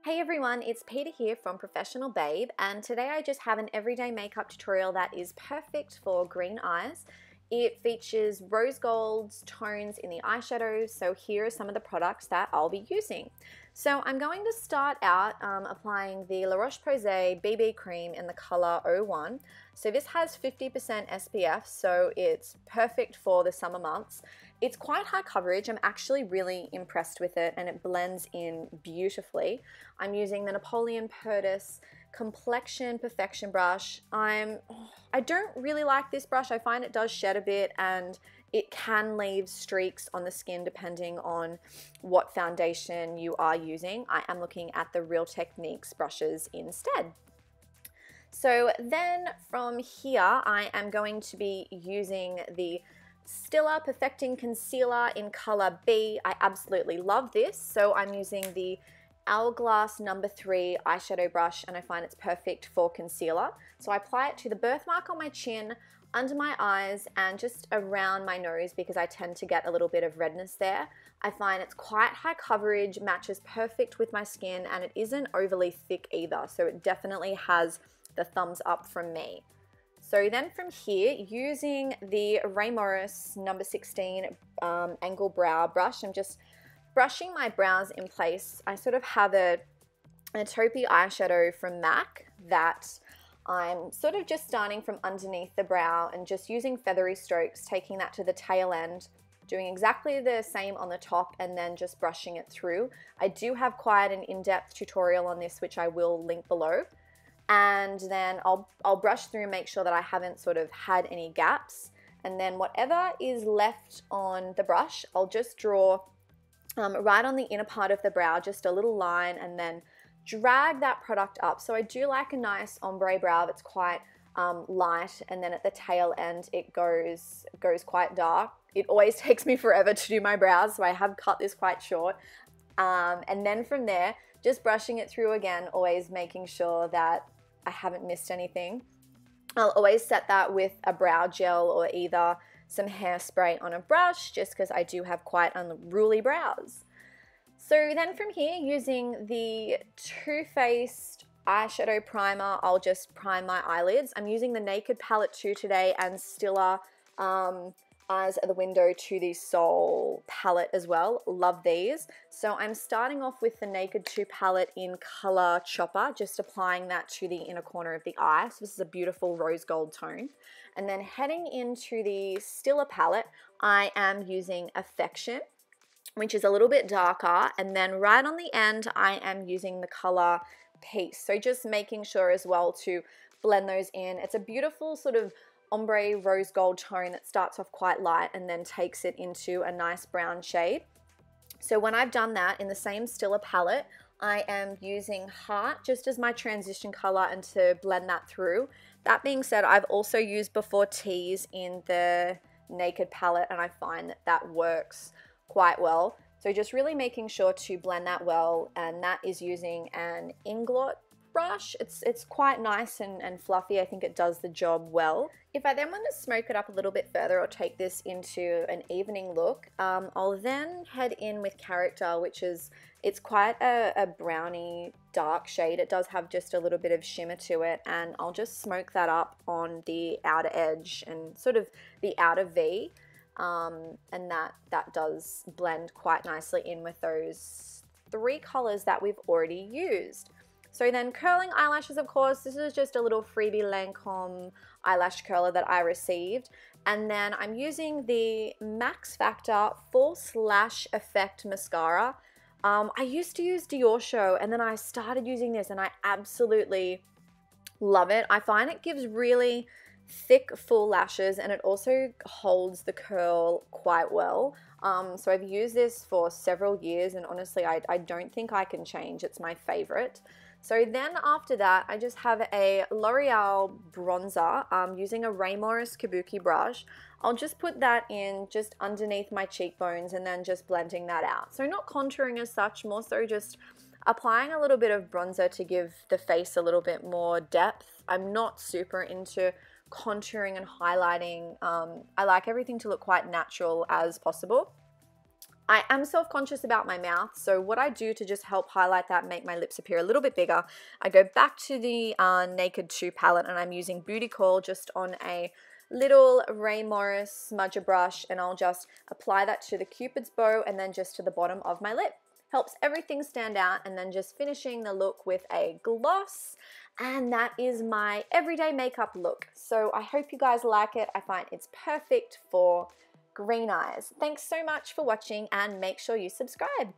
Hey everyone, it's Peter here from Professional Babe, and today I just have an everyday makeup tutorial that is perfect for green eyes. It features rose gold tones in the eyeshadow, so here are some of the products that I'll be using. So I'm going to start out applying the ROCHE-POSAY BB cream in the color 01. So this has 50% SPF, so it's perfect for the summer months. It's quite high coverage. I'm actually really impressed with it, and it blends in beautifully. I'm using the Napoleon Perdis Complexion Perfection brush. I don't really like this brush. I find it does shed a bit and it can leave streaks on the skin depending on what foundation you are using. I am looking at the Real Techniques brushes instead. So then from here, I am going to be using the Stila Perfecting Concealer in color B. I absolutely love this. So I'm using the Hourglass number 3 eyeshadow brush, and I find it's perfect for concealer. So I apply it to the birthmark on my chin, under my eyes, and just around my nose because I tend to get a little bit of redness there. I find it's quite high coverage, matches perfect with my skin, and it isn't overly thick either. So it definitely has the thumbs up from me. So then from here, using the Ray Morris number 16 angle brow brush, I'm just brushing my brows in place. I sort of have a taupey eyeshadow from MAC that I'm sort of just starting from underneath the brow and just using feathery strokes, taking that to the tail end, doing exactly the same on the top, and then just brushing it through. I do have quite an in-depth tutorial on this, which I will link below. And then I'll brush through and make sure that I haven't sort of had any gaps. And then whatever is left on the brush, I'll just draw right on the inner part of the brow, just a little line, and then drag that product up. So I do like a nice ombre brow that's quite light, and then at the tail end it goes quite dark. It always takes me forever to do my brows, so I have cut this quite short. And then from there, just brushing it through again, always making sure that I haven't missed anything. I'll always set that with a brow gel or either some hairspray on a brush, just because I do have quite unruly brows. So then from here, using the Too Faced eyeshadow primer, I'll just prime my eyelids. I'm using the Naked palette 2 today, and Stila Eyes at the Window to the Soul palette as well. Love these. So I'm starting off with the Naked 2 palette in color Chopper, just applying that to the inner corner of the eye. So this is a beautiful rose gold tone. And then heading into the Stila palette, I am using Affection, which is a little bit darker. And then right on the end, I am using the color Peace. So just making sure as well to blend those in. It's a beautiful sort of ombre rose gold tone that starts off quite light and then takes it into a nice brown shade. So when I've done that in the same Stila palette, I am using Heart just as my transition color and to blend that through. That being said, I've also used Before Tease in the Naked palette, and I find that that works quite well. So just really making sure to blend that well, and that is using an Inglot brush. It's quite nice and fluffy. I think it does the job well. If I then want to smoke it up a little bit further or take this into an evening look, I'll then head in with Character, which is, it's quite a browny dark shade. It does have just a little bit of shimmer to it, and I'll just smoke that up on the outer edge and sort of the outer V, and that does blend quite nicely in with those 3 colors that we've already used. So then curling eyelashes, of course, this is just a little freebie Lancome eyelash curler that I received. And then I'm using the Maxfactor False Lash Effect mascara. I used to use Show, and then I started using this, and I absolutely love it. I find it gives really thick, full lashes, and it also holds the curl quite well. So I've used this for several years, and honestly, I don't think I can change. It's my favorite. So then after that, I just have a L'Oreal bronzer using a Ray Morris Kabuki brush. I'll just put that in just underneath my cheekbones and then just blending that out. So not contouring as such, more so just applying a little bit of bronzer to give the face a little bit more depth. I'm not super into contouring and highlighting. I like everything to look quite natural as possible. I am self-conscious about my mouth, so what I do to just help highlight that, make my lips appear a little bit bigger, I go back to the Naked 2 palette and I'm using Bootycall just on a little Ray Morris smudger brush, and I'll just apply that to the Cupid's bow and then just to the bottom of my lip. Helps everything stand out, and then just finishing the look with a gloss, and that is my everyday makeup look. So I hope you guys like it. I find it's perfect for green eyes. Thanks so much for watching, and make sure you subscribe.